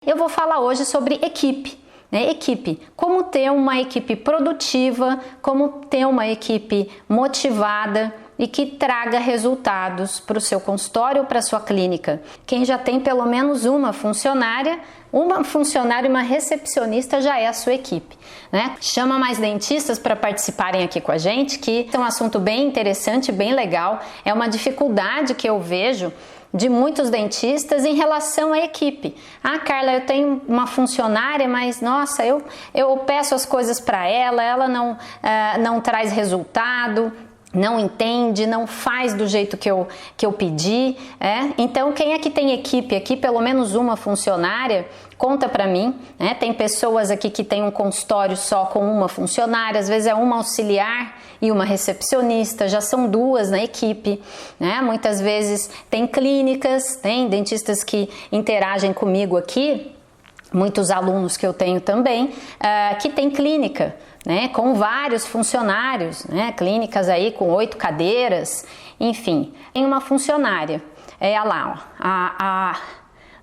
Eu vou falar hoje sobre equipe, né? Equipe, como ter uma equipe produtiva, como ter uma equipe motivada e que traga resultados para o seu consultório ou para a sua clínica. Quem já tem pelo menos uma funcionária e uma recepcionista já é a sua equipe, né? Chama mais dentistas para participarem aqui com a gente, que é um assunto bem interessante, bem legal. É uma dificuldade que eu vejo de muitos dentistas em relação à equipe. Ah, Carla, eu tenho uma funcionária, mas nossa, eu peço as coisas para ela não traz resultado, não entende, não faz do jeito que eu pedi. Então, quem é que tem equipe aqui, pelo menos uma funcionária, conta pra mim, né? Tem pessoas aqui que tem um consultório só com uma funcionária, às vezes é uma auxiliar e uma recepcionista, já são duas na equipe, né? Muitas vezes tem clínicas, tem dentistas que interagem comigo aqui, muitos alunos que eu tenho também, que tem clínica, né, com vários funcionários, né, clínicas aí com 8 cadeiras, enfim. Tem uma funcionária, lá, ó, a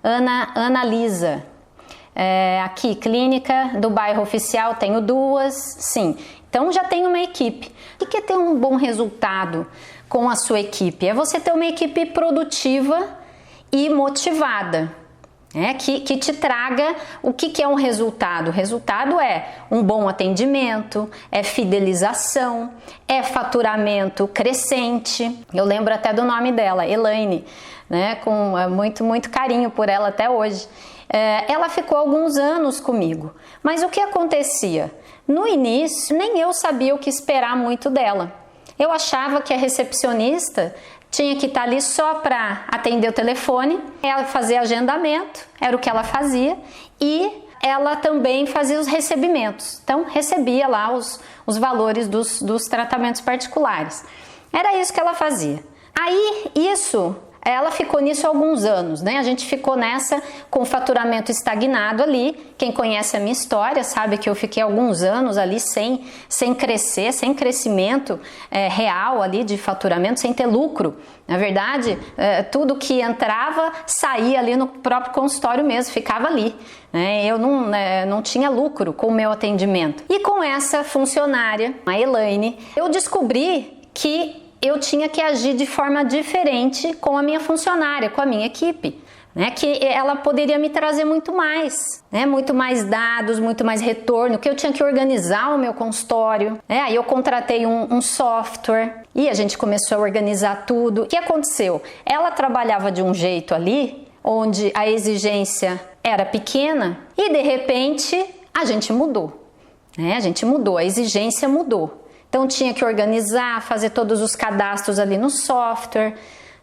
Ana Lisa, aqui, clínica do bairro Oficial, tenho 2, sim. Então já tem uma equipe. O que é ter um bom resultado com a sua equipe? É você ter uma equipe produtiva e motivada. Que te traga o que é um resultado. O resultado é um bom atendimento, é fidelização, é faturamento crescente. Eu lembro até do nome dela, Elaine, né? Com muito carinho por ela até hoje. Ela ficou alguns anos comigo, mas o que acontecia? No início, nem eu sabia o que esperar muito dela. Eu achava que a recepcionista tinha que estar ali só para atender o telefone, ela fazia agendamento, era o que ela fazia, e ela também fazia os recebimentos. Então, recebia lá os valores dos tratamentos particulares. Era isso que ela fazia. Aí, ela ficou nisso há alguns anos, né? A gente ficou nessa com o faturamento estagnado ali. Quem conhece a minha história sabe que eu fiquei alguns anos ali sem crescer, sem crescimento real ali de faturamento, sem ter lucro. Na verdade, tudo que entrava saía ali no próprio consultório mesmo, ficava ali. Eu não tinha lucro com o meu atendimento. E com essa funcionária, a Elaine, eu descobri que eu tinha que agir de forma diferente com a minha funcionária, com a minha equipe, né? Que ela poderia me trazer muito mais, né? Muito mais dados, muito mais retorno, que eu tinha que organizar o meu consultório, né? Aí eu contratei um software e a gente começou a organizar tudo. O que aconteceu? Ela trabalhava de um jeito ali, onde a exigência era pequena e de repente a gente mudou, né? A gente mudou, a exigência mudou. Então tinha que organizar, fazer todos os cadastros ali no software,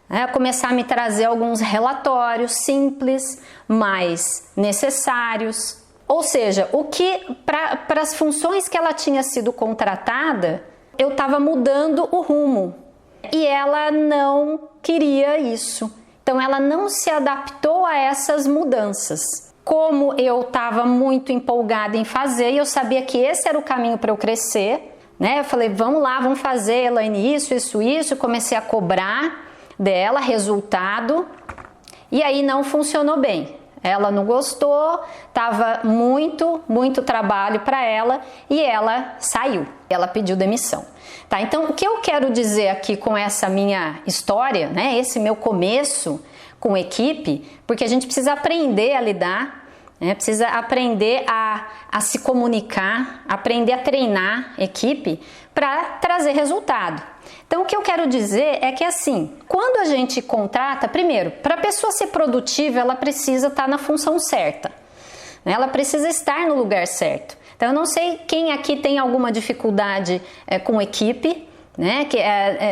né? Começar a me trazer alguns relatórios simples, mas necessários. Ou seja, o que para as funções que ela tinha sido contratada, eu estava mudando o rumo. E ela não queria isso. Então ela não se adaptou a essas mudanças. Como eu estava muito empolgada em fazer e eu sabia que esse era o caminho para eu crescer, né? Eu falei, vamos lá, vamos fazer, Elaine, isso. Comecei a cobrar dela resultado e aí não funcionou bem. Ela não gostou, tava muito trabalho para ela e ela saiu. Ela pediu demissão. Tá? Então, o que eu quero dizer aqui com essa minha história, né? Esse meu começo com equipe, porque a gente precisa aprender a lidar, precisa aprender a se comunicar, aprender a treinar equipe para trazer resultado. Então o que eu quero dizer é que assim, quando a gente contrata, primeiro, para a pessoa ser produtiva, ela precisa estar na função certa, né? Ela precisa estar no lugar certo. Então eu não sei quem aqui tem alguma dificuldade com equipe, né? Que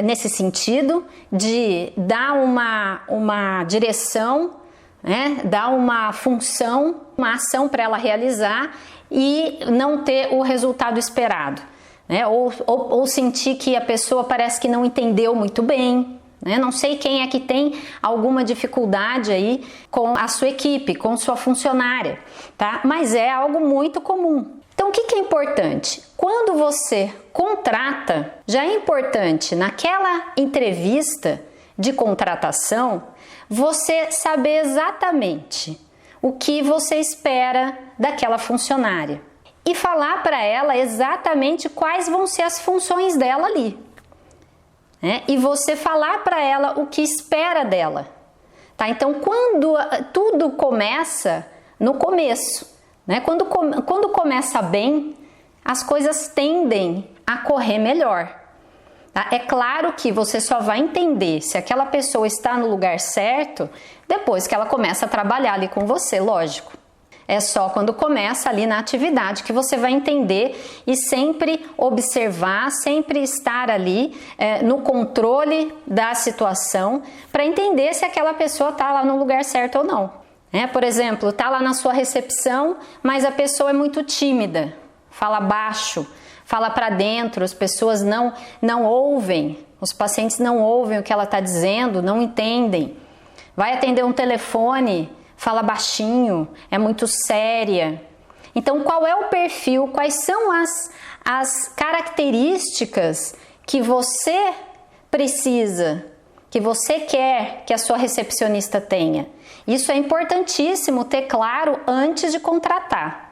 nesse sentido de dar uma direção, né? Dar uma função, uma ação para ela realizar e não ter o resultado esperado, né? Ou sentir que a pessoa parece que não entendeu muito bem, né? Não sei quem é que tem alguma dificuldade aí com a sua equipe, com sua funcionária, tá? Mas é algo muito comum. Então o que é importante? Quando você contrata, já é importante naquela entrevista de contratação você saber exatamente o que você espera daquela funcionária e falar para ela exatamente quais vão ser as funções dela ali, né? E você falar para ela o que espera dela, tá? Então, quando tudo começa no começo, né? Quando começa bem, as coisas tendem a correr melhor. Tá? É claro que você só vai entender se aquela pessoa está no lugar certo depois que ela começa a trabalhar ali com você, lógico. É só quando começa ali na atividade que você vai entender e sempre observar, sempre estar ali no controle da situação para entender se aquela pessoa está lá no lugar certo ou não. Por exemplo, está lá na sua recepção, mas a pessoa é muito tímida, fala baixo, fala para dentro, as pessoas não ouvem, os pacientes não ouvem o que ela está dizendo, não entendem. Vai atender um telefone, fala baixinho, é muito séria. Então, qual é o perfil, quais são as características que você precisa, que você quer que a sua recepcionista tenha? Isso é importantíssimo ter claro antes de contratar.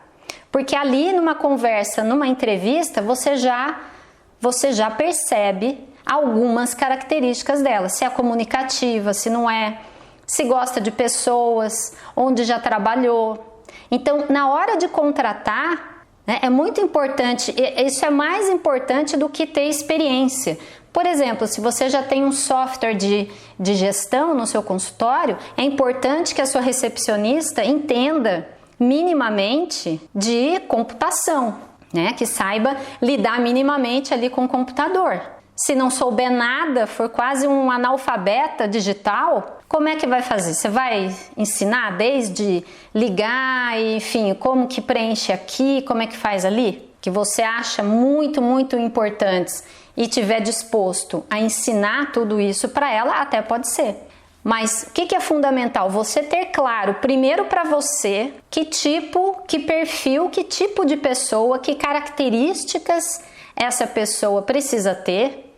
Porque ali numa conversa, numa entrevista, você já percebe algumas características dela. Se é comunicativa, se não é, se gosta de pessoas, onde já trabalhou. Então, na hora de contratar, né, é muito importante, isso é mais importante do que ter experiência. Por exemplo, se você já tem um software de gestão no seu consultório, é importante que a sua recepcionista entenda minimamente de computação, né? Que saiba lidar minimamente ali com o computador. Se não souber nada, for quase um analfabeta digital, como é que vai fazer? Você vai ensinar desde ligar, enfim, como que preenche aqui, como é que faz ali? Que você acha muito, muito importantes e tiver disposto a ensinar tudo isso para ela, até pode ser. Mas o que é fundamental? Você ter claro, primeiro para você, que tipo, que perfil, que tipo de pessoa, que características essa pessoa precisa ter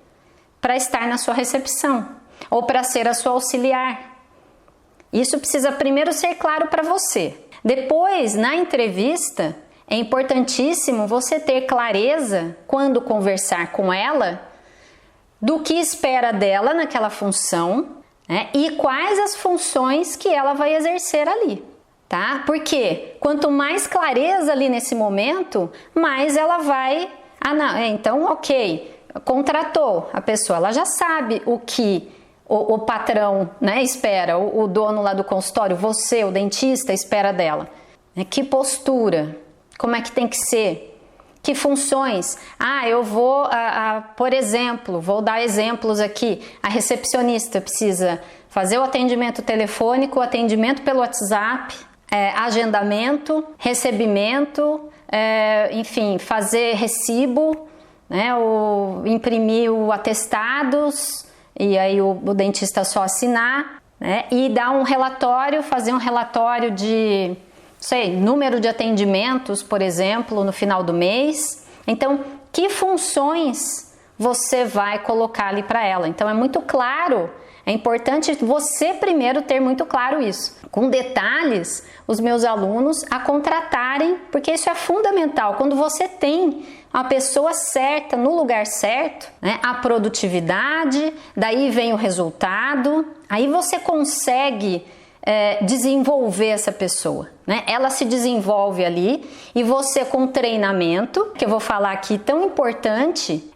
para estar na sua recepção ou para ser a sua auxiliar. Isso precisa primeiro ser claro para você. Depois, na entrevista, é importantíssimo você ter clareza, quando conversar com ela, do que espera dela naquela função, né? E quais as funções que ela vai exercer ali, tá? Porque quanto mais clareza ali nesse momento, mais ela vai... então, ok, contratou a pessoa, ela já sabe o que o patrão, né, espera, o dono lá do consultório, você, o dentista, espera dela. Que postura, como é que tem que ser, que funções. Eu vou, por exemplo, vou dar exemplos aqui, a recepcionista precisa fazer o atendimento telefônico, o atendimento pelo WhatsApp, agendamento, recebimento, enfim, fazer recibo, né, imprimir o atestados, e aí o dentista só assinar, né, e dar um relatório, fazer um relatório de, número de atendimentos, por exemplo, no final do mês. Então, que funções você vai colocar ali para ela? Então, é muito claro, é importante você primeiro ter muito claro isso. Com detalhes, os meus alunos a contratarem, porque isso é fundamental. Quando você tem a pessoa certa no lugar certo, né, a produtividade, daí vem o resultado, aí você consegue desenvolver essa pessoa, né? Ela se desenvolve ali e você, com treinamento, que eu vou falar aqui, tão importante,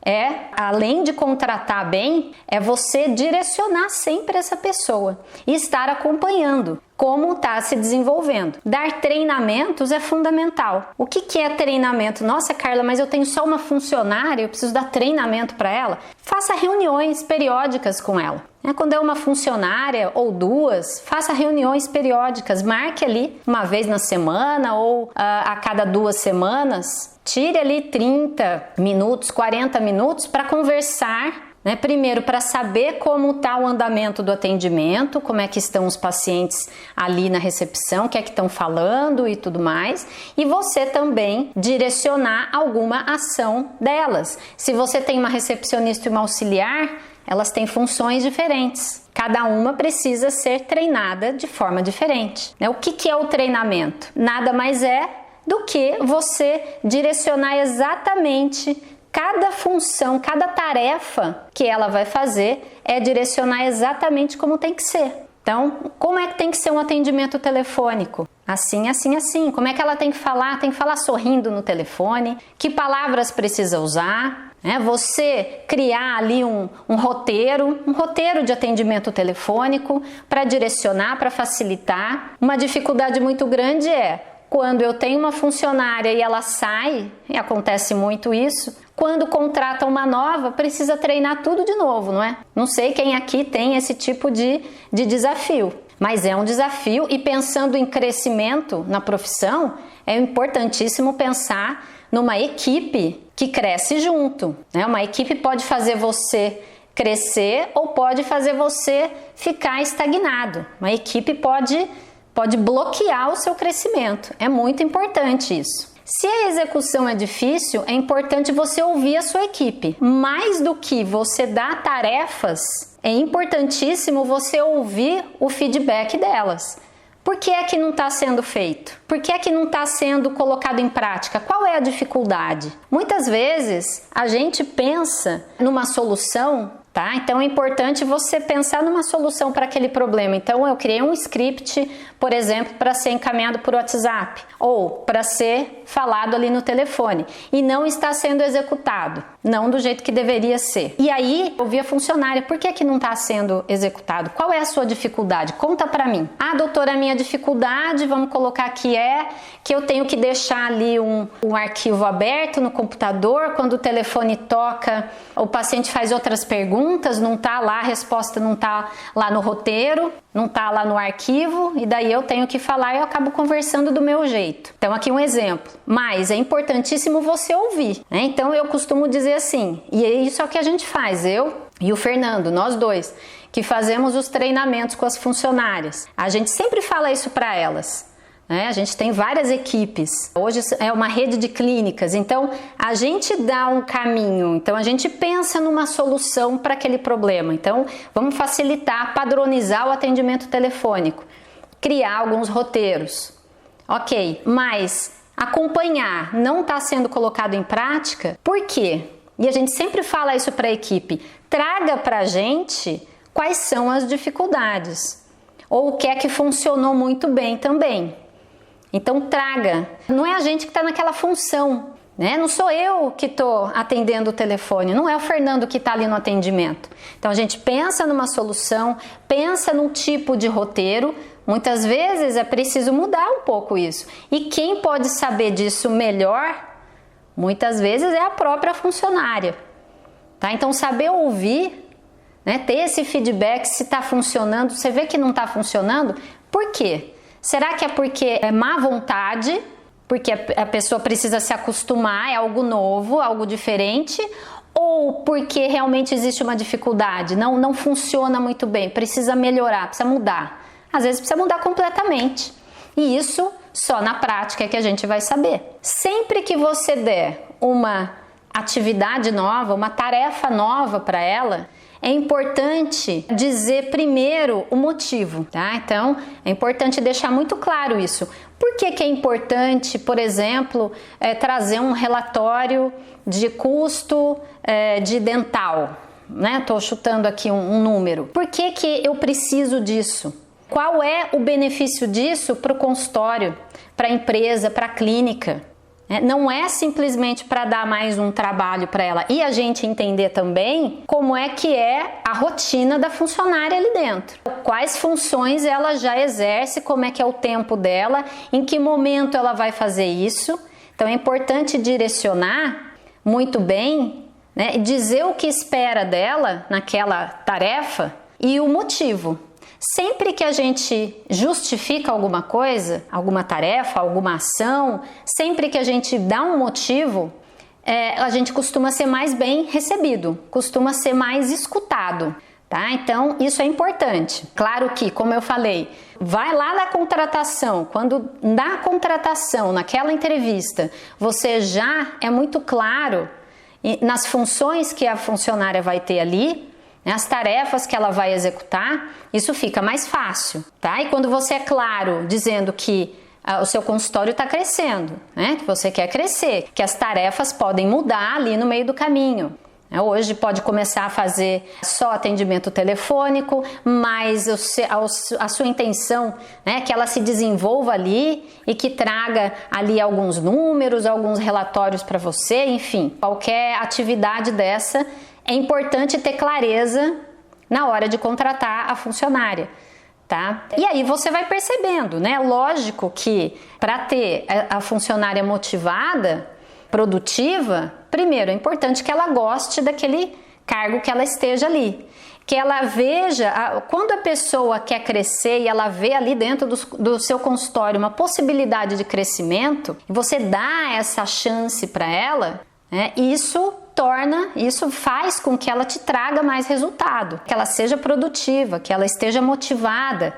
além de contratar bem, é você direcionar sempre essa pessoa e estar acompanhando como está se desenvolvendo. Dar treinamentos é fundamental. O que é treinamento? Nossa, Carla, mas eu tenho só uma funcionária, eu preciso dar treinamento para ela. Faça reuniões periódicas com ela. Quando é uma funcionária ou duas, faça reuniões periódicas, marque ali uma vez na semana ou a cada 2 semanas, tire ali 30 minutos, 40 minutos para conversar, né? Primeiro, para saber como está o andamento do atendimento, como é que estão os pacientes ali na recepção, o que é que estão falando e tudo mais, e você também direcionar alguma ação delas. Se você tem uma recepcionista e uma auxiliar, elas têm funções diferentes. Cada uma precisa ser treinada de forma diferente. O que é o treinamento? Nada mais é do que você direcionar exatamente cada função, cada tarefa que ela vai fazer, é direcionar exatamente como tem que ser. Então, como é que tem que ser um atendimento telefônico? Assim, assim, assim. Como é que ela tem que falar? Tem que falar sorrindo no telefone? Que palavras precisa usar? Você criar ali um roteiro de atendimento telefônico para direcionar, para facilitar. Uma dificuldade muito grande é quando eu tenho uma funcionária e ela sai, e acontece muito isso, quando contrata uma nova, precisa treinar tudo de novo, não é? Não sei quem aqui tem esse tipo de desafio, mas é um desafio, e pensando em crescimento na profissão, é importantíssimo pensar numa equipe que cresce junto, né? Uma equipe pode fazer você crescer ou pode fazer você ficar estagnado. Uma equipe pode bloquear o seu crescimento. É muito importante isso. Se a execução é difícil, é importante você ouvir a sua equipe. Mais do que você dar tarefas, é importantíssimo você ouvir o feedback delas. Por que é que não está sendo feito? Por que é que não está sendo colocado em prática? Qual é a dificuldade? Muitas vezes a gente pensa numa solução, tá? Então é importante você pensar numa solução para aquele problema. Então eu criei um script, por exemplo, para ser encaminhado por WhatsApp ou para ser falado ali no telefone e não está sendo executado, não do jeito que deveria ser. E aí eu vi a funcionária, por que não está sendo executado? Qual é a sua dificuldade? Conta para mim. Ah, doutora, a minha dificuldade, vamos colocar que é que eu tenho que deixar ali um arquivo aberto no computador, quando o telefone toca, o paciente faz outras perguntas, não está lá, a resposta não está lá no roteiro, não está lá no arquivo, e daí eu tenho que falar e eu acabo conversando do meu jeito. Então aqui um exemplo, mas é importantíssimo você ouvir, né? Então eu costumo dizer assim, e isso é o que a gente faz, eu e o Fernando, nós dois, que fazemos os treinamentos com as funcionárias. A gente sempre fala isso para elas. A gente tem várias equipes, hoje é uma rede de clínicas, então a gente dá um caminho, então a gente pensa numa solução para aquele problema. Então vamos facilitar, padronizar o atendimento telefônico, criar alguns roteiros, ok, mas acompanhar não está sendo colocado em prática, por quê? E a gente sempre fala isso para a equipe, traga para a gente quais são as dificuldades, ou o que é que funcionou muito bem também. Então traga, não é a gente que está naquela função, né? Não sou eu que estou atendendo o telefone, não é o Fernando que está ali no atendimento. Então a gente pensa numa solução, pensa num tipo de roteiro, muitas vezes é preciso mudar um pouco isso. E quem pode saber disso melhor, muitas vezes é a própria funcionária, tá? Então saber ouvir, né? Ter esse feedback se está funcionando, você vê que não está funcionando, por quê? Será que é porque é má vontade, porque a pessoa precisa se acostumar, é algo novo, algo diferente, ou porque realmente existe uma dificuldade, não funciona muito bem, precisa melhorar, precisa mudar? Às vezes precisa mudar completamente. E isso só na prática é que a gente vai saber. Sempre que você der uma atividade nova, uma tarefa nova para ela, é importante dizer primeiro o motivo, tá? Então, é importante deixar muito claro isso. Por que é importante, por exemplo, trazer um relatório de custo de dental, né? Tô chutando aqui um número. Por que eu preciso disso? Qual é o benefício disso para o consultório, para a empresa, para a clínica? Não é simplesmente para dar mais um trabalho para ela, e a gente entender também como é que é a rotina da funcionária ali dentro. Quais funções ela já exerce, como é que é o tempo dela, em que momento ela vai fazer isso. Então é importante direcionar muito bem, né, dizer o que espera dela naquela tarefa e o motivo. Sempre que a gente justifica alguma coisa, alguma tarefa, alguma ação, sempre que a gente dá um motivo, a gente costuma ser mais bem recebido, costuma ser mais escutado, tá? Então, isso é importante. Claro que, como eu falei, vai lá na contratação, quando na contratação, naquela entrevista, você já é muito claro nas funções que a funcionária vai ter ali, né? As tarefas que ela vai executar, isso fica mais fácil, tá? E quando você é claro dizendo que o seu consultório está crescendo, né? Que você quer crescer, que as tarefas podem mudar ali no meio do caminho. Hoje pode começar a fazer só atendimento telefônico, mas a sua intenção, né, que ela se desenvolva ali e que traga ali alguns números, alguns relatórios para você, enfim, qualquer atividade dessa, é importante ter clareza na hora de contratar a funcionária. Tá? E aí você vai percebendo, né? Lógico que para ter a funcionária motivada, produtiva, primeiro é importante que ela goste daquele cargo que ela esteja ali, que ela veja, quando a pessoa quer crescer e ela vê ali dentro do seu consultório uma possibilidade de crescimento, e você dá essa chance para ela, né? Isso faz com que ela te traga mais resultado, que ela seja produtiva, que ela esteja motivada.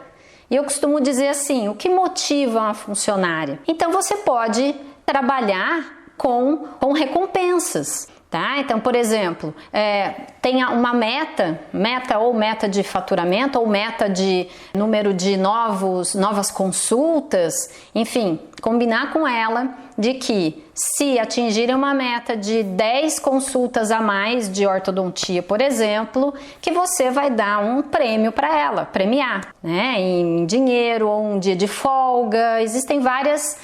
E eu costumo dizer assim, o que motiva uma funcionária? Então você pode trabalhar com recompensas, tá? Então, por exemplo, tem uma meta de faturamento ou meta de número de novas consultas, enfim, combinar com ela de que se atingirem uma meta de 10 consultas a mais de ortodontia, por exemplo, que você vai dar um prêmio para ela, premiar, né? Em dinheiro ou um dia de folga. Existem várias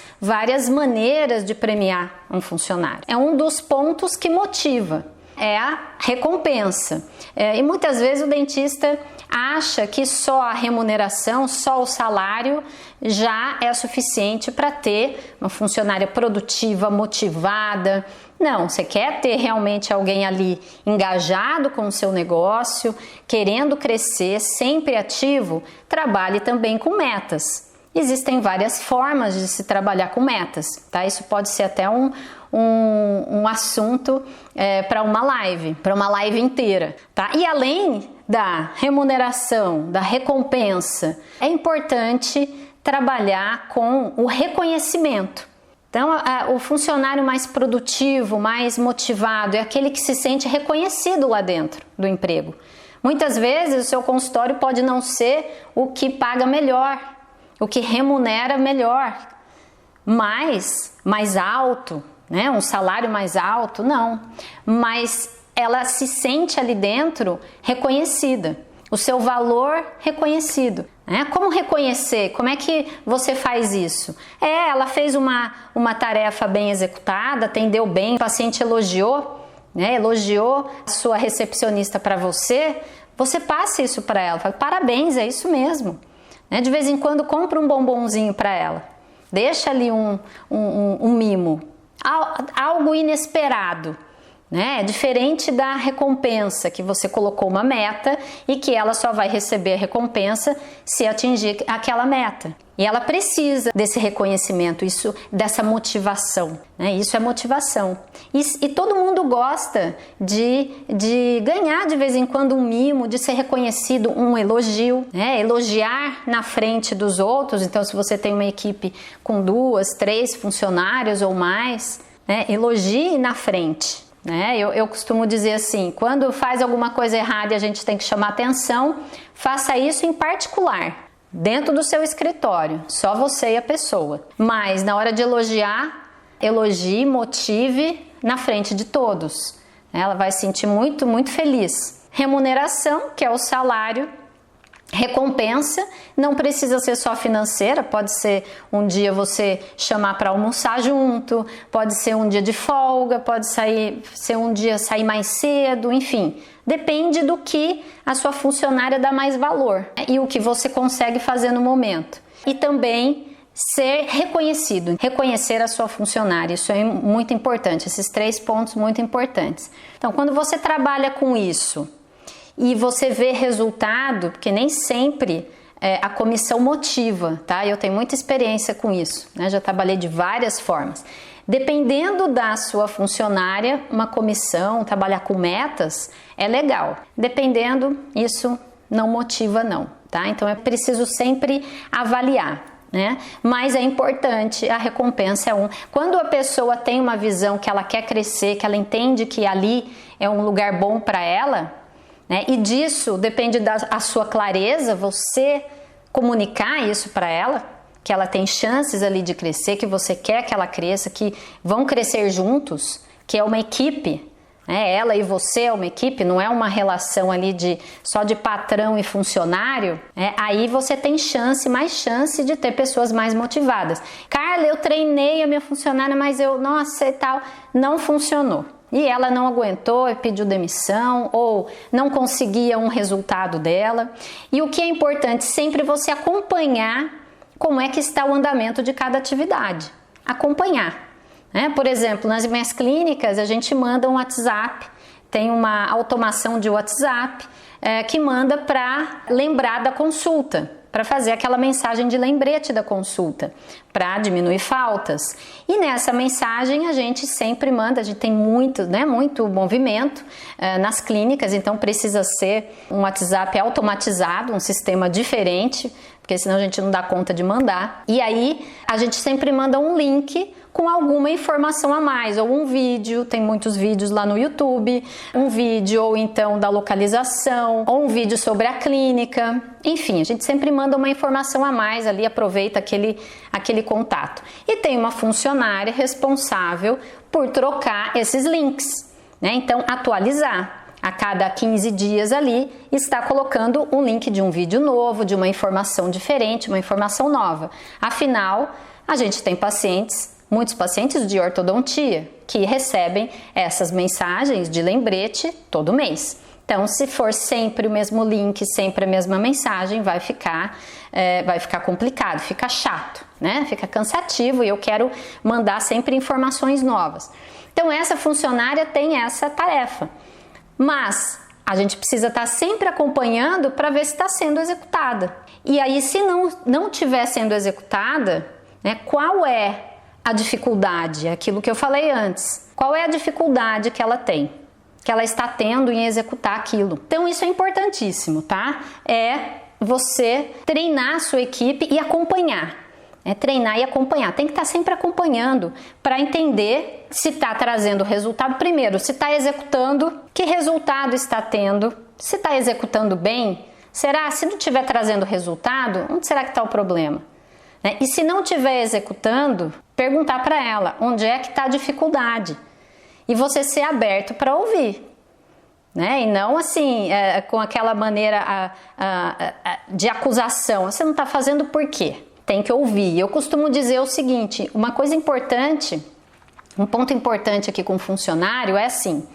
maneiras de premiar um funcionário. É um dos pontos que motiva, é a recompensa. E muitas vezes o dentista acha que só a remuneração, só o salário já é suficiente para ter uma funcionária produtiva, motivada. Não, você quer ter realmente alguém ali engajado com o seu negócio, querendo crescer, sempre ativo, trabalhe também com metas. Existem várias formas de se trabalhar com metas, tá? Isso pode ser até um assunto para uma live inteira, tá? E além da remuneração, da recompensa, é importante trabalhar com o reconhecimento. Então, o funcionário mais produtivo, mais motivado, é aquele que se sente reconhecido lá dentro do emprego. Muitas vezes o seu consultório pode não ser o que paga melhor, o que remunera melhor, mas mais alto, né? Um salário mais alto, não. Mas ela se sente ali dentro reconhecida, o seu valor reconhecido. Né? Como reconhecer? Como é que você faz isso? Ela fez uma tarefa bem executada, atendeu bem, o paciente elogiou, né? Elogiou a sua recepcionista para você, você passa isso para ela, fala, parabéns, é isso mesmo. Né? De vez em quando compra um bombonzinho para ela, deixa ali um mimo, algo inesperado. Né? Diferente da recompensa, que você colocou uma meta e que ela só vai receber a recompensa se atingir aquela meta. E ela precisa desse reconhecimento, dessa motivação. Né? Isso é motivação. E todo mundo gosta de ganhar de vez em quando um mimo, de ser reconhecido, um elogio. Né? Elogiar na frente dos outros. Então, se você tem uma equipe com 2, 3 funcionários ou mais, né? Elogie na frente. Né? Eu costumo dizer assim, quando faz alguma coisa errada e a gente tem que chamar atenção, faça isso em particular, dentro do seu escritório, só você e a pessoa. Mas na hora de elogiar, elogie, motive na frente de todos. Ela vai se sentir muito, muito feliz. Remuneração, que é o salário. Recompensa, não precisa ser só financeira, pode ser um dia você chamar para almoçar junto, pode ser um dia de folga, pode ser um dia sair mais cedo, enfim, depende do que a sua funcionária dá mais valor e o que você consegue fazer no momento. E também ser reconhecido, reconhecer a sua funcionária, isso é muito importante, esses 3 pontos muito importantes. Então, quando você trabalha com isso, e você vê resultado, porque nem sempre a comissão motiva, tá? Eu tenho muita experiência com isso, né? Já trabalhei de várias formas. Dependendo da sua funcionária, uma comissão, trabalhar com metas, é legal. Dependendo, isso não motiva não, tá? Então é preciso sempre avaliar. Né? Mas é importante, a recompensa é Quando a pessoa tem uma visão que ela quer crescer, que ela entende que ali é um lugar bom para ela, né? E disso depende da sua clareza, você comunicar isso para ela, que ela tem chances ali de crescer, que você quer que ela cresça, que vão crescer juntos, que é uma equipe, né? Ela e você é uma equipe, não é uma relação ali só de patrão e funcionário, né? Aí você tem mais chance de ter pessoas mais motivadas. Carla, eu treinei a minha funcionária, mas nossa e tal, não funcionou. E ela não aguentou e pediu demissão ou não conseguia um resultado dela. E o que é importante, sempre você acompanhar como é que está o andamento de cada atividade. Acompanhar. Né? Por exemplo, nas minhas clínicas a gente manda um WhatsApp, tem uma automação de WhatsApp que manda para lembrar da consulta, para fazer aquela mensagem de lembrete da consulta, para diminuir faltas. E nessa mensagem a gente sempre manda, a gente tem muito movimento nas clínicas, então precisa ser um WhatsApp automatizado, um sistema diferente, porque senão a gente não dá conta de mandar. E aí a gente sempre manda um link com alguma informação a mais, ou um vídeo, tem muitos vídeos lá no YouTube, um vídeo ou então da localização, ou um vídeo sobre a clínica, enfim, a gente sempre manda uma informação a mais ali, aproveita aquele contato. E tem uma funcionária responsável por trocar esses links, né? Então, atualizar. A cada 15 dias ali, está colocando um link de um vídeo novo, de uma informação diferente, uma informação nova. Afinal, a gente tem muitos pacientes de ortodontia que recebem essas mensagens de lembrete todo mês. Então, se for sempre o mesmo link, sempre a mesma mensagem, vai ficar complicado, fica chato, né? Fica cansativo e eu quero mandar sempre informações novas. Então, essa funcionária tem essa tarefa. Mas a gente precisa estar sempre acompanhando para ver se está sendo executada. E aí, se não estiver sendo executada, né, qual é a dificuldade? Aquilo que eu falei antes. Qual é a dificuldade que ela tem? Que ela está tendo em executar aquilo. Então, isso é importantíssimo, tá? É você treinar a sua equipe e acompanhar. Treinar e acompanhar. Tem que estar sempre acompanhando para entender se está trazendo resultado. Primeiro, se está executando, que resultado está tendo, se está executando bem. Será? Se não estiver trazendo resultado, onde será que está o problema? E se não estiver executando, perguntar para ela onde é que está a dificuldade. E você ser aberto para ouvir. E não assim, com aquela maneira de acusação. Você não está fazendo por quê? Tem que ouvir. Eu costumo dizer o seguinte, uma coisa importante, um ponto importante aqui com o funcionário é assim,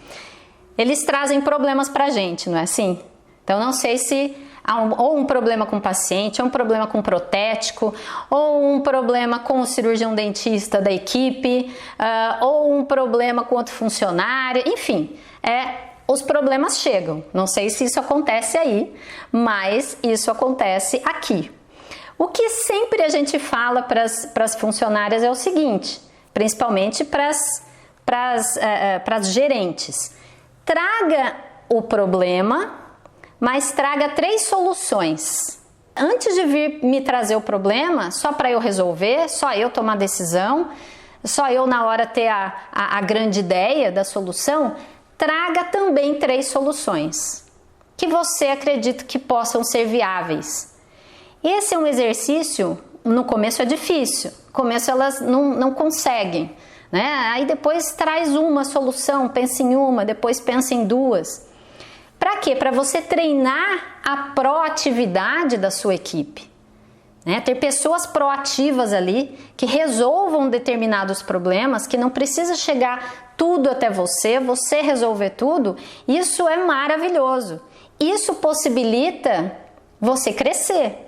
eles trazem problemas pra gente, não é assim? Então não sei se há ou um problema com o paciente, ou um problema com o protético, ou um problema com o cirurgião dentista da equipe, ou um problema com outro funcionário, enfim, os problemas chegam. Não sei se isso acontece aí, mas isso acontece aqui. O que sempre a gente fala para as funcionárias é o seguinte, principalmente para as gerentes. Traga o problema, mas traga 3 soluções. Antes de vir me trazer o problema, só para eu resolver, só eu tomar decisão, só eu na hora ter a grande ideia da solução, traga também 3 soluções que você acredita que possam ser viáveis. Esse é um exercício, no começo é difícil, no começo elas não conseguem, né? Aí depois traz uma solução, pensa em uma, depois pensa em 2. Para quê? Para você treinar a proatividade da sua equipe, né? Ter pessoas proativas ali que resolvam determinados problemas, que não precisa chegar tudo até você resolver tudo, isso é maravilhoso. Isso possibilita você crescer.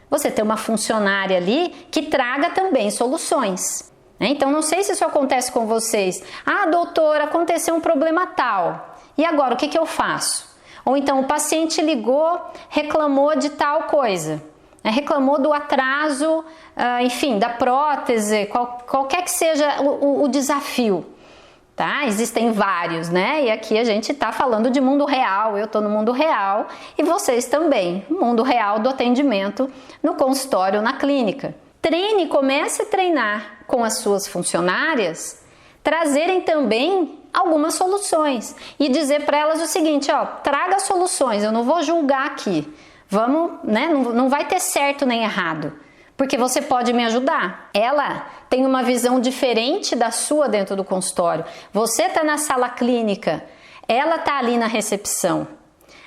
Você ter uma funcionária ali que traga também soluções. Então, não sei se isso acontece com vocês. Ah, doutora, aconteceu um problema tal. E agora, o que eu faço? Ou então, o paciente ligou, reclamou de tal coisa. Reclamou do atraso, enfim, da prótese, qualquer que seja o desafio. Tá? Existem vários, né? E aqui a gente está falando de mundo real, eu estou no mundo real e vocês também, mundo real do atendimento no consultório, na clínica. Treine, comece a treinar com as suas funcionárias, trazerem também algumas soluções e dizer para elas o seguinte, ó, traga soluções, eu não vou julgar aqui, vamos, né, não vai ter certo nem errado, porque você pode me ajudar. Ela tem uma visão diferente da sua dentro do consultório, você está na sala clínica, ela está ali na recepção.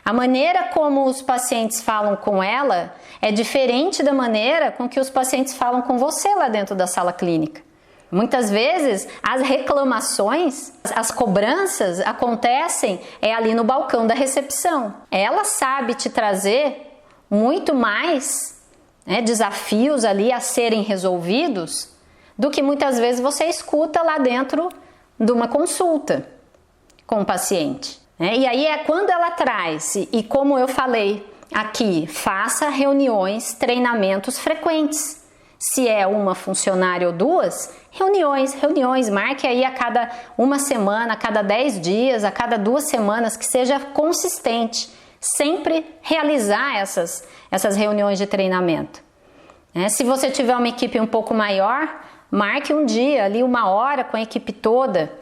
A maneira como os pacientes falam com ela é diferente da maneira com que os pacientes falam com você lá dentro da sala clínica. Muitas vezes as reclamações, as cobranças acontecem ali no balcão da recepção. Ela sabe te trazer muito mais, né, desafios ali a serem resolvidos do que muitas vezes você escuta lá dentro de uma consulta com o paciente. E aí é quando ela traz, e como eu falei aqui, faça reuniões, treinamentos frequentes. Se é uma funcionária ou duas, reuniões, marque aí a cada uma semana, a cada 10 dias, a cada 2 semanas, que seja consistente. Sempre realizar essas reuniões de treinamento. Se você tiver uma equipe um pouco maior, marque um dia, ali 1 hora com a equipe toda.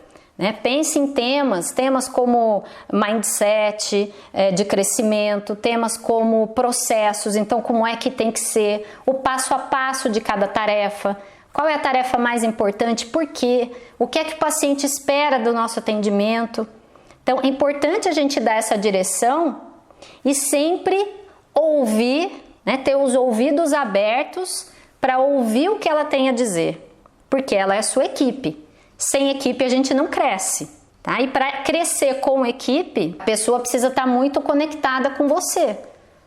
Pense em temas como mindset de crescimento, temas como processos, então como é que tem que ser, o passo a passo de cada tarefa, qual é a tarefa mais importante, por quê, o que é que o paciente espera do nosso atendimento. Então é importante a gente dar essa direção e sempre ouvir, ter os ouvidos abertos para ouvir o que ela tem a dizer, porque ela é a sua equipe. Sem equipe a gente não cresce, tá? E para crescer com equipe, a pessoa precisa estar muito conectada com você,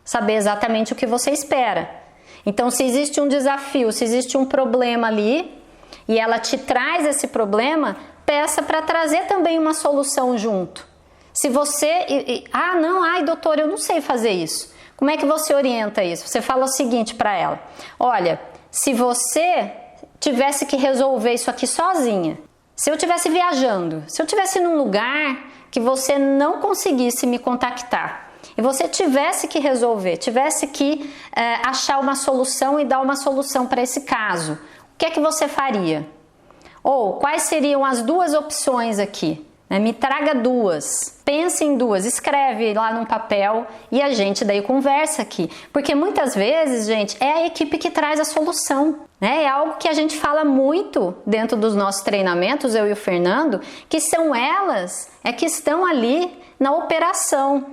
saber exatamente o que você espera. Então, se existe um desafio, se existe um problema ali, e ela te traz esse problema, peça para trazer também uma solução junto. Se você... doutor, eu não sei fazer isso. Como é que você orienta isso? Você fala o seguinte para ela, olha, se você tivesse que resolver isso aqui sozinha, se eu estivesse viajando, se eu estivesse num lugar que você não conseguisse me contactar e você tivesse que resolver, tivesse que achar uma solução e dar uma solução para esse caso, o que é que você faria? Ou quais seriam as 2 opções aqui? Me traga 2, pense em 2, escreve lá num papel e a gente daí conversa aqui. Porque muitas vezes, gente, é a equipe que traz a solução. É algo que a gente fala muito dentro dos nossos treinamentos, eu e o Fernando, que são elas que estão ali na operação.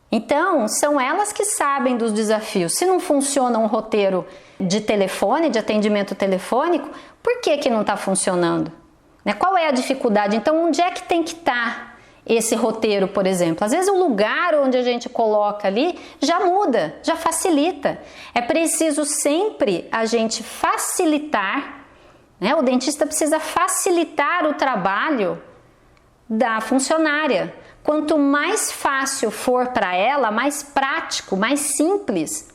Então, são elas que sabem dos desafios. Se não funciona um roteiro de telefone, de atendimento telefônico, por que não está funcionando? Qual é a dificuldade? Então, onde é que tem que estar esse roteiro, por exemplo? Às vezes o lugar onde a gente coloca ali já muda, já facilita. É preciso sempre a gente facilitar, o dentista precisa facilitar o trabalho da funcionária. Quanto mais fácil for para ela, mais prático, mais simples,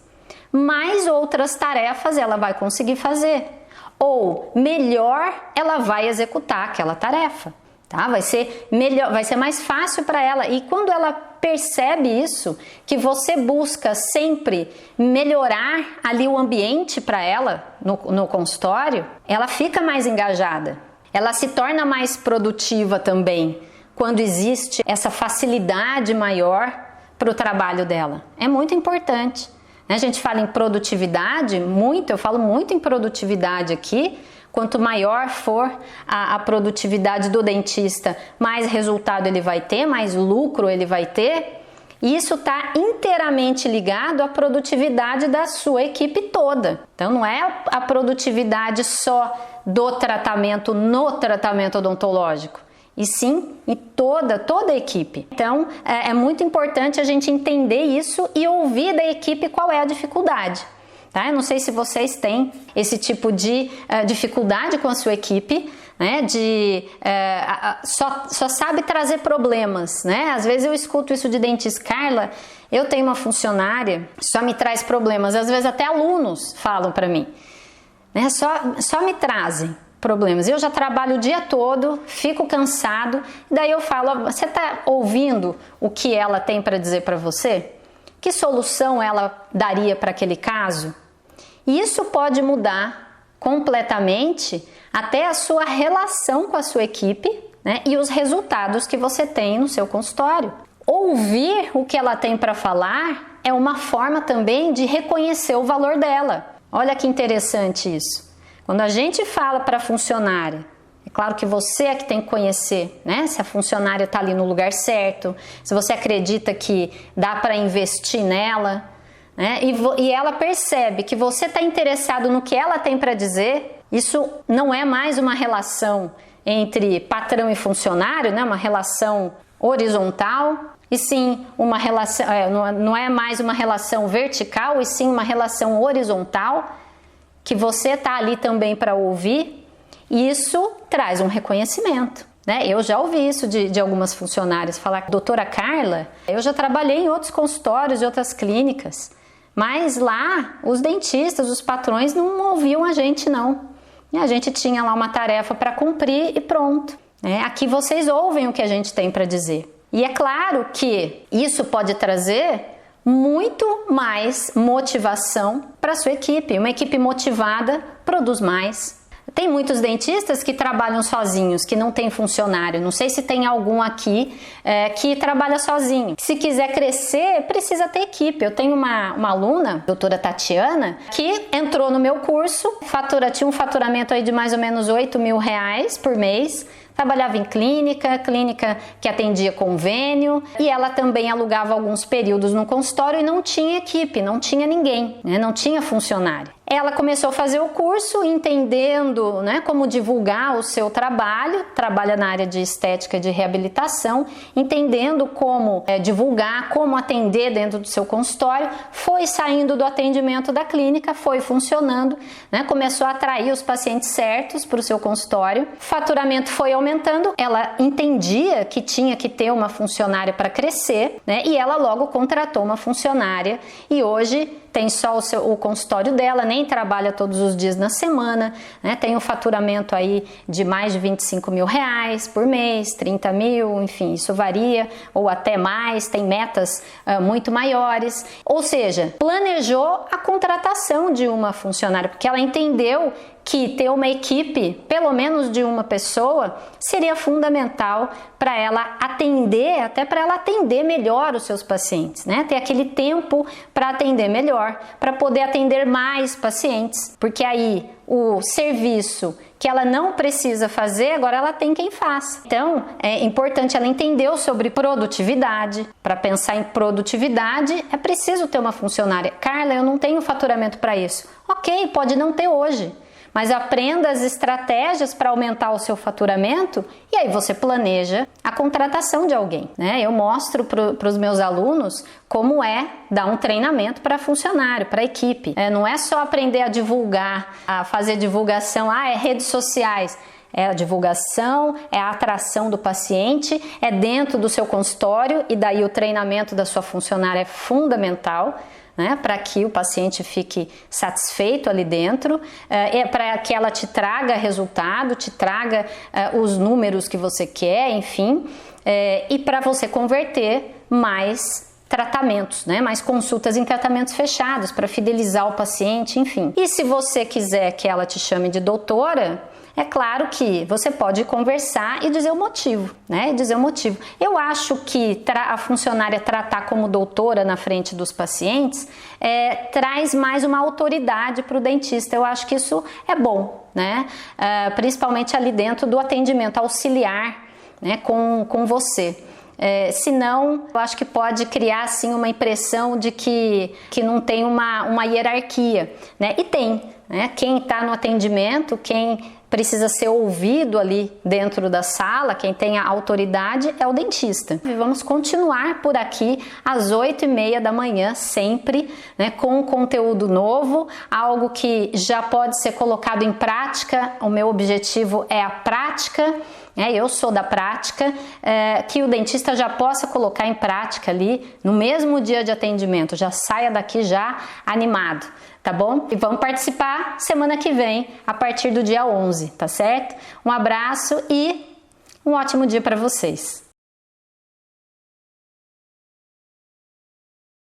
mais outras tarefas ela vai conseguir fazer. Ou melhor ela vai executar aquela tarefa, tá? Vai ser melhor, vai ser mais fácil para ela. E quando ela percebe isso, que você busca sempre melhorar ali o ambiente para ela no consultório, ela fica mais engajada. Ela se torna mais produtiva também, quando existe essa facilidade maior para o trabalho dela. É muito importante. A gente fala em produtividade, eu falo muito em produtividade aqui. Quanto maior for a produtividade do dentista, mais resultado ele vai ter, mais lucro ele vai ter. E isso está inteiramente ligado à produtividade da sua equipe toda. Então não é a produtividade só do tratamento no tratamento odontológico, e sim em toda a equipe. Então é muito importante a gente entender isso e ouvir da equipe qual é a dificuldade. Tá? Eu não sei se vocês têm esse tipo de dificuldade com a sua equipe, né? Só sabe trazer problemas, né? Às vezes eu escuto isso de dentista, Carla, eu tenho uma funcionária, só me traz problemas. Às vezes até alunos falam para mim, né? Só me trazem problemas. Eu já trabalho o dia todo, fico cansado, daí eu falo, você está ouvindo o que ela tem para dizer para você? Que solução ela daria para aquele caso? E isso pode mudar completamente até a sua relação com a sua equipe, né, e os resultados que você tem no seu consultório. Ouvir o que ela tem para falar é uma forma também de reconhecer o valor dela. Olha que interessante isso. Quando a gente fala para a funcionária, é claro que você é que tem que conhecer, né? Se a funcionária está ali no lugar certo, se você acredita que dá para investir nela, né? E ela percebe que você está interessado no que ela tem para dizer, isso não é mais uma relação entre patrão e funcionário, né? Uma relação horizontal, e sim uma relação, não é mais uma relação vertical, e sim uma relação horizontal, que você está ali também para ouvir, e isso traz um reconhecimento, né? Eu já ouvi isso de algumas funcionárias falar: doutora Carla, eu já trabalhei em outros consultórios, de outras clínicas, mas lá os dentistas, os patrões não ouviam a gente não, e a gente tinha lá uma tarefa para cumprir e pronto, né? Aqui vocês ouvem o que a gente tem para dizer. E é claro que isso pode trazer muito mais motivação para a sua equipe. Uma equipe motivada produz mais. Tem muitos dentistas que trabalham sozinhos, que não tem funcionário. Não sei se tem algum aqui que trabalha sozinho. Se quiser crescer, precisa ter equipe. Eu tenho uma aluna, doutora Tatiana, que entrou no meu curso, tinha um faturamento aí de mais ou menos R$8.000 por mês. Trabalhava em clínica que atendia convênio, e ela também alugava alguns períodos no consultório e não tinha equipe, não tinha ninguém, né? Não tinha funcionário. Ela começou a fazer o curso entendendo, né, como divulgar o seu trabalho, trabalha na área de estética e de reabilitação, entendendo como divulgar, como atender dentro do seu consultório, foi saindo do atendimento da clínica, foi funcionando, né, começou a atrair os pacientes certos para o seu consultório, o faturamento foi aumentando, ela entendia que tinha que ter uma funcionária para crescer, né, e ela logo contratou uma funcionária, e hoje tem só o consultório dela, nem trabalha todos os dias na semana, né? Tem um faturamento aí de mais de R$25.000 por mês, 30 mil, enfim, isso varia, ou até mais, tem metas muito maiores. Ou seja, planejou a contratação de uma funcionária, porque ela entendeu que ter uma equipe, pelo menos de uma pessoa, seria fundamental para ela atender, até para ela atender melhor os seus pacientes, né? Ter aquele tempo para atender melhor, para poder atender mais pacientes, porque aí o serviço que ela não precisa fazer, agora ela tem quem faça. Então, é importante ela entender sobre produtividade. Para pensar em produtividade, é preciso ter uma funcionária. Carla, eu não tenho faturamento para isso. Ok, pode não ter hoje, mas aprenda as estratégias para aumentar o seu faturamento e aí você planeja a contratação de alguém, né? Eu mostro para os meus alunos como é dar um treinamento para funcionário, para equipe. Não é só aprender a divulgar, a fazer divulgação, é redes sociais. É a divulgação, é a atração do paciente, é dentro do seu consultório, e daí o treinamento da sua funcionária é fundamental, né, para que o paciente fique satisfeito ali dentro, para que ela te traga resultado, te traga os números que você quer, enfim, e para você converter mais tratamentos, né, mais consultas em tratamentos fechados, para fidelizar o paciente, enfim. E se você quiser que ela te chame de doutora, é claro que você pode conversar e dizer o motivo, né? Dizer o motivo. Eu acho que a funcionária tratar como doutora na frente dos pacientes traz mais uma autoridade para o dentista. Eu acho que isso é bom, né? Principalmente ali dentro do atendimento auxiliar, né? Com você. Senão, eu acho que pode criar assim uma impressão de que não tem uma hierarquia, né? E tem, né? Quem está no atendimento, quem precisa ser ouvido ali dentro da sala, quem tem a autoridade é o dentista. E vamos continuar por aqui às 8h30 da manhã, sempre, né, com conteúdo novo, algo que já pode ser colocado em prática. O meu objetivo é a prática, eu sou da prática, que o dentista já possa colocar em prática ali no mesmo dia de atendimento, já saia daqui já animado, tá bom? E vamos participar semana que vem, a partir do dia 11, tá certo? Um abraço e um ótimo dia para vocês!